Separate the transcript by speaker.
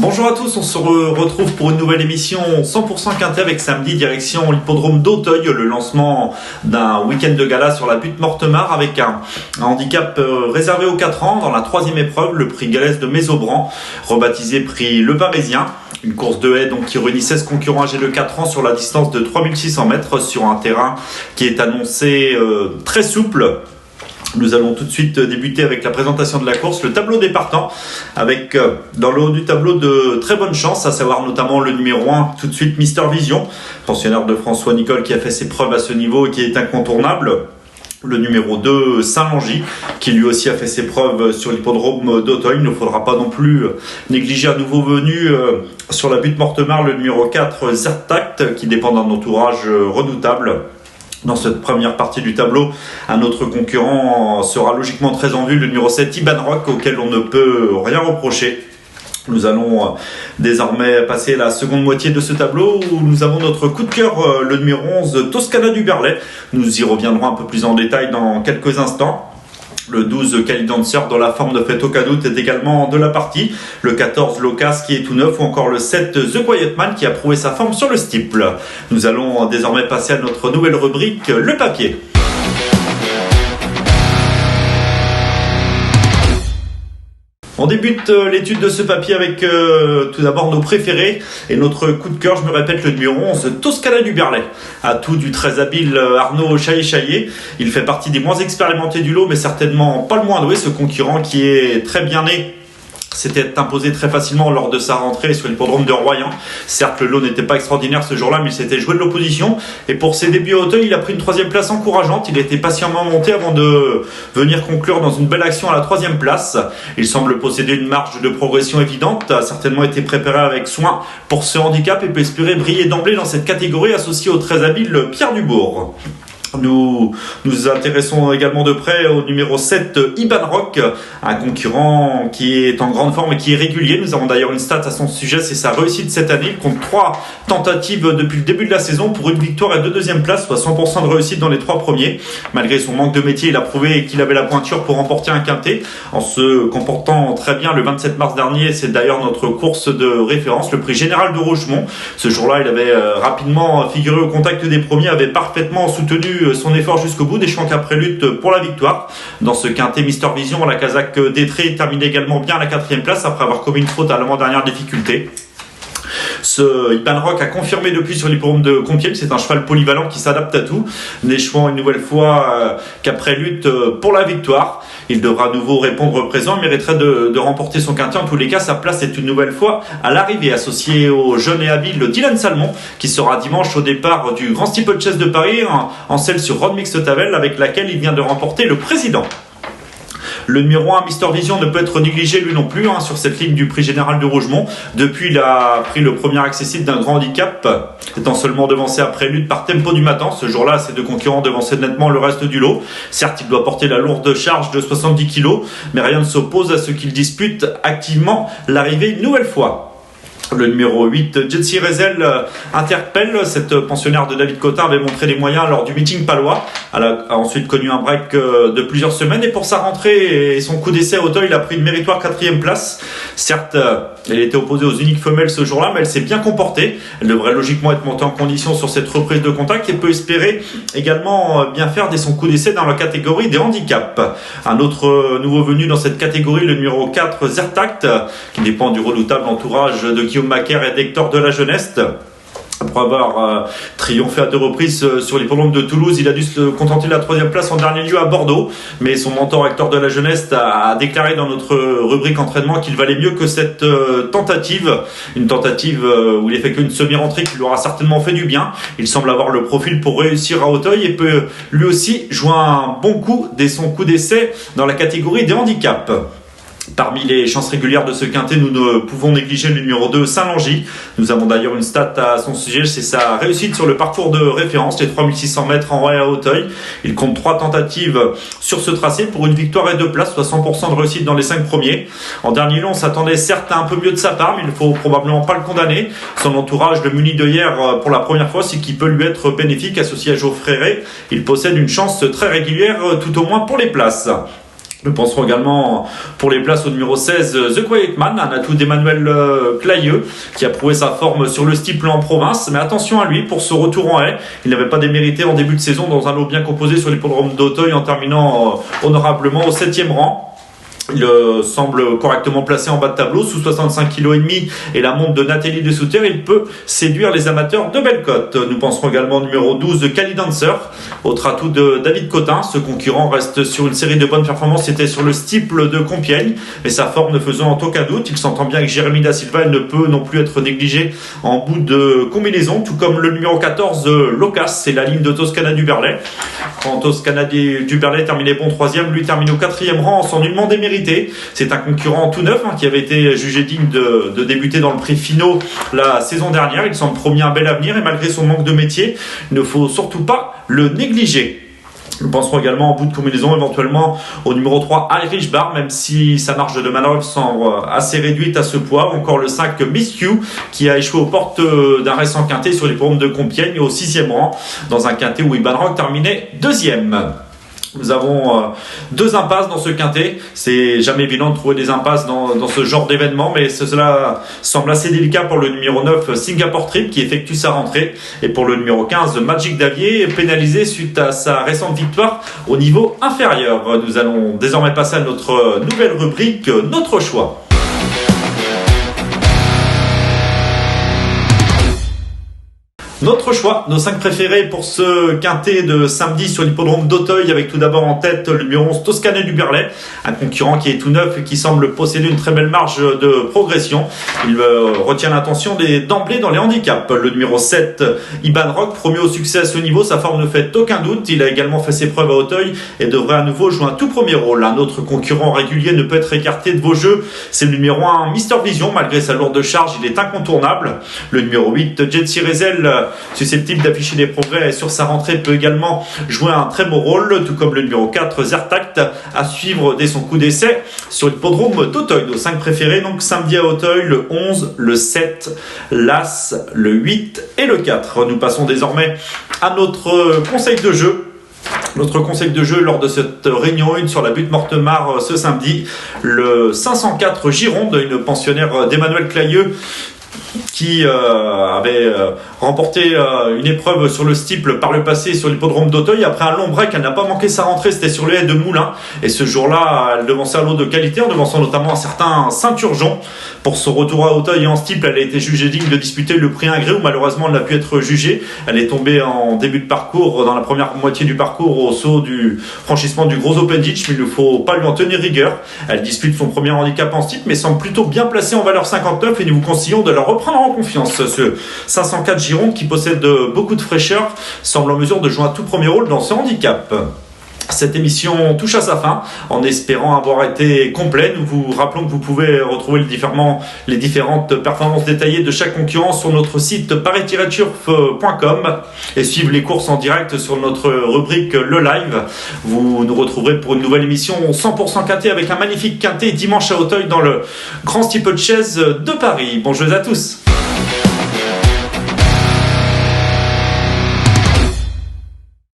Speaker 1: Bonjour à tous, on se retrouve pour une nouvelle émission 100% quintet avec samedi direction l'hippodrome d'Auteuil, le lancement d'un week-end de gala sur la butte Mortemart avec un handicap réservé aux 4 ans dans la troisième épreuve, le prix Galès de Mésobran, rebaptisé prix Le Parisien. Une course de haie donc qui réunit 16 concurrents âgés de 4 ans sur la distance de 3600 mètres sur un terrain qui est annoncé très souple. Nous allons tout de suite débuter avec la présentation de la course, le tableau des partants, avec dans le haut du tableau de très bonnes chances, à savoir notamment le numéro 1, tout de suite Mister Vision, pensionnaire de François Nicole qui a fait ses preuves à ce niveau et qui est incontournable. Le numéro 2, Saint-Langy, qui lui aussi a fait ses preuves sur l'hippodrome d'Auteuil. Il ne faudra pas non plus négliger un nouveau venu sur la butte Mortemart, le numéro 4, Zertact, qui dépend d'un entourage redoutable. Dans cette première partie du tableau, un autre concurrent sera logiquement très en vue, le numéro 7, Iban Rock, auquel on ne peut rien reprocher. Nous allons désormais passer la seconde moitié de ce tableau où nous avons notre coup de cœur, le numéro 11, Toscana du Berlay. Nous y reviendrons un peu plus en détail dans quelques instants. Le 12, Cali Dancer dans la forme de fait aucun doute est également de la partie. Le 14, Locas qui est tout neuf ou encore le 7, The Quiet Man qui a prouvé sa forme sur le steeple. Nous allons désormais passer à notre nouvelle rubrique, le papier. On débute l'étude de ce papier avec tout d'abord nos préférés et notre coup de cœur, je me répète, le numéro 11, Toscana du Berlay. Atout du très habile Arnaud Chaillet. Il fait partie des moins expérimentés du lot, mais certainement pas le moins doué, ce concurrent qui est très bien né. S'était imposé très facilement lors de sa rentrée sur l'hippodrome de Royan. Certes, le lot n'était pas extraordinaire ce jour-là, mais il s'était joué de l'opposition. Et pour ses débuts à Auteuil, il a pris une troisième place encourageante. Il était patiemment monté avant de venir conclure dans une belle action à la troisième place. Il semble posséder une marge de progression évidente, a certainement été préparé avec soin pour ce handicap et peut espérer briller d'emblée dans cette catégorie associée au très habile Pierre Dubourg. Nous nous intéressons également de près au numéro 7, Iban Rock, un concurrent qui est en grande forme et qui est régulier. Nous avons d'ailleurs une stat à son sujet, c'est sa réussite cette année. Il compte 3 tentatives depuis le début de la saison pour une victoire et 2 deuxièmes places, soit 100% de réussite dans les 3 premiers. Malgré son manque de métier, il a prouvé qu'il avait la pointure pour remporter un quintet en se comportant très bien le 27 mars dernier. C'est d'ailleurs notre course de référence, le prix général de Rochemont. Ce jour-là, il avait rapidement figuré au contact des premiers, avait parfaitement soutenu son effort jusqu'au bout, déchant qu'après lutte pour la victoire. Dans ce quintet, Mister Vision, la casaque d'Etré, termine également bien à la 4e place après avoir commis une faute à l'avant-dernière difficulté. Ce Iban Rock a confirmé depuis sur l'hippodrome de Compiègne, c'est un cheval polyvalent qui s'adapte à tout, n'échouant une nouvelle fois qu'après lutte pour la victoire. Il devra à nouveau répondre présent, il mériterait de remporter son quintet. En tous les cas, sa place est une nouvelle fois à l'arrivée, associé au jeune et habile Dylan Salmon, qui sera dimanche au départ du Grand Steeple Chase de Paris, en selle sur Road Mixte Tavel, avec laquelle il vient de remporter le président. Le numéro 1, Mister Vision, ne peut être négligé lui non plus sur cette ligne du prix général de Rogemont. Depuis, il a pris le premier accessible d'un grand handicap, étant seulement devancé après lutte par Tempo du Matin. Ce jour-là, ses 2 concurrents devançaient nettement le reste du lot. Certes, il doit porter la lourde charge de 70 kg, mais rien ne s'oppose à ce qu'il dispute activement l'arrivée une nouvelle fois. Le numéro 8, Jetsi Rezel, interpelle. Cette pensionnaire de David Cotin avait montré les moyens lors du meeting palois. Elle a ensuite connu un break de plusieurs semaines et pour sa rentrée et son coup d'essai à Auteuil, il a pris une méritoire 4e place. Certes, elle était opposée aux uniques femelles ce jour-là, mais elle s'est bien comportée. Elle devrait logiquement être montée en condition sur cette reprise de contact et peut espérer également bien faire dès son coup d'essai dans la catégorie des handicaps. Un autre nouveau venu dans cette catégorie, le numéro 4, Zertact, qui dépend du redoutable entourage de Guillaume Macaire et d'Hector de la Jeunesse. Après avoir triomphé à 2 reprises sur l'hippodrome de Toulouse, il a dû se contenter de la 3e place en dernier lieu à Bordeaux. Mais son mentor Hector de la Jeunesse a déclaré dans notre rubrique entraînement qu'il valait mieux que cette tentative. Une tentative où il effectue une semi-rentrée qui lui aura certainement fait du bien. Il semble avoir le profil pour réussir à Auteuil et peut lui aussi jouer un bon coup dès son coup d'essai dans la catégorie des handicaps. Parmi les chances régulières de ce quintet, nous ne pouvons négliger le numéro 2, Saint-Langy. Nous avons d'ailleurs une stat à son sujet, c'est sa réussite sur le parcours de référence, les 3600 mètres en raie à Auteuil. Il compte 3 tentatives sur ce tracé pour une victoire et 2 places, soit 100% de réussite dans les 5 premiers. En dernier lot, on s'attendait certes à un peu mieux de sa part, mais il ne faut probablement pas le condamner. Son entourage le muni de hier pour la première fois, ce qui peut lui être bénéfique, associé à Geoffrey Ray. Il possède une chance très régulière, tout au moins pour les places. Nous penserons également pour les places au numéro 16, The Quiet Man, un atout d'Emmanuel Clayeux, qui a prouvé sa forme sur le steeple en province. Mais attention à lui pour ce retour en haie. Il n'avait pas démérité en début de saison dans un lot bien composé sur l'hippodrome d'Auteuil en terminant honorablement au 7e rang. Il semble correctement placé en bas de tableau, sous 65,5 kg et la montre de Nathalie Dessouter, il peut séduire les amateurs de belle cote. Nous penserons également au numéro 12 de Cali Dancer, autre atout de David Cotin. Ce concurrent reste sur une série de bonnes performances, c'était sur le steeple de Compiègne, mais sa forme ne faisant aucun doute. Il s'entend bien avec Jérémy Da Silva, il ne peut non plus être négligé en bout de combinaison, tout comme le numéro 14 Locas, c'est la ligne de Toscana du Berlay. Quand Toscana du Berlay terminait bon 3e, lui termine au 4e rang sans nullement démérité. C'est un concurrent tout neuf qui avait été jugé digne de débuter dans le prix Finaux la saison dernière. Il semble promis un bel avenir et malgré son manque de métier, il ne faut surtout pas le négliger. Nous penserons également en bout de combinaison éventuellement au numéro 3 Irish Bar, même si sa marge de manœuvre semble assez réduite à ce poids, ou encore le 5 Miss You qui a échoué aux portes d'un récent quintet sur les pommes de Compiègne au 6e rang dans un quintet où Iban Rock terminait 2e. Nous avons deux impasses dans ce quintet. C'est jamais évident de trouver des impasses dans ce genre d'événement, mais cela semble assez délicat pour le numéro 9 Singapore Trip qui effectue sa rentrée, et pour le numéro 15 Magic Davier, pénalisé suite à sa récente victoire au niveau inférieur. Nous allons désormais passer à notre nouvelle rubrique, notre choix. Notre choix, nos 5 préférés pour ce quintet de samedi sur l'hippodrome d'Auteuil, avec tout d'abord en tête le numéro 11 Toscana du Berlay, un concurrent qui est tout neuf et qui semble posséder une très belle marge de progression. Il retient l'attention d'emblée dans les handicaps. Le numéro 7 Iban Rock, premier au succès à ce niveau, sa forme ne fait aucun doute. Il a également fait ses preuves à Auteuil et devrait à nouveau jouer un tout premier rôle. Un autre concurrent régulier ne peut être écarté de vos jeux, c'est le numéro 1 Mister Vision. Malgré sa lourde charge, il est incontournable. Le numéro 8 Jet Rezel, susceptible d'afficher des progrès et sur sa rentrée peut également jouer un très beau rôle, tout comme le numéro 4 Zertact, à suivre dès son coup d'essai sur l'hippodrome d'Auteuil. Nos 5 préférés donc samedi à Auteuil, le 11, le 7, l'As, le 8 et le 4. Nous passons désormais à notre conseil de jeu. Notre conseil de jeu lors de cette réunion 1 sur la butte Mortemart ce samedi, le 504 Gironde, une pensionnaire d'Emmanuel Clayeux, qui avait remporté une épreuve sur le steeple par le passé sur l'hippodrome d'Auteuil. Après un long break, elle n'a pas manqué sa rentrée, c'était sur les haies de Moulins. Et ce jour-là, elle devançait un lot de qualité, en devançant notamment un certain Saint-Urgeon. Pour son retour à Auteuil et en steeple, elle a été jugée digne de disputer le prix Ingré, où malheureusement elle n'a pu être jugée. Elle est tombée en début de parcours, dans la première moitié du parcours, au saut du franchissement du gros Open Ditch, mais il ne faut pas lui en tenir rigueur. Elle dispute son premier handicap en steeple, mais semble plutôt bien placée en valeur 59, et nous vous conseillons de la reprendre en confiance. Ce 504 Gironde, qui possède beaucoup de fraîcheur, semble en mesure de jouer un tout premier rôle dans ce handicap. Cette émission touche à sa fin, en espérant avoir été complet. Nous vous rappelons que vous pouvez retrouver les différentes performances détaillées de chaque concurrent sur notre site paris-turf.com et suivre les courses en direct sur notre rubrique Le Live. Vous nous retrouverez pour une nouvelle émission 100% quintet, avec un magnifique quintet dimanche à Auteuil dans le Grand Steeple Chase de Paris. Bon jeu à tous.